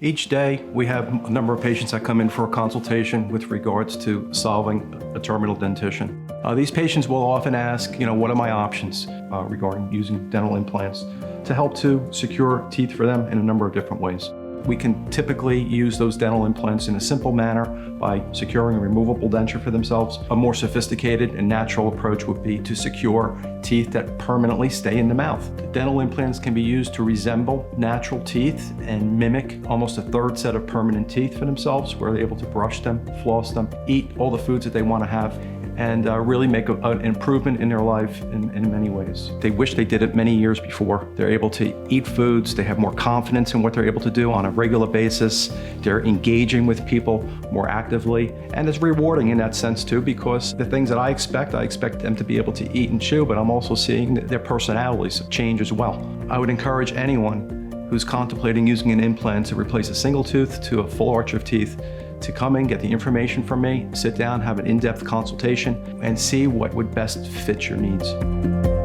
Each day, we have a number of patients that come in for a consultation with regards to solving a terminal dentition. These patients will often ask, what are my options regarding using dental implants to help to secure teeth for them in a number of different ways. We can typically use those dental implants in a simple manner by securing a removable denture for themselves. A more sophisticated and natural approach would be to secure teeth that permanently stay in the mouth. The dental implants can be used to resemble natural teeth and mimic almost a third set of permanent teeth for themselves, where they're able to brush them, floss them, eat all the foods that they want to have, and really make an improvement in their life in many ways. They wish they did it many years before. They're able to eat foods, they have more confidence in what they're able to do on a regular basis, they're engaging with people more actively, and it's rewarding in that sense too, because the things that I expect them to be able to eat and chew, but I'm also seeing their personalities change as well. I would encourage anyone who's contemplating using an implant to replace a single tooth to a full arch of teeth to come in, get the information from me, sit down, have an in-depth consultation, and see what would best fit your needs.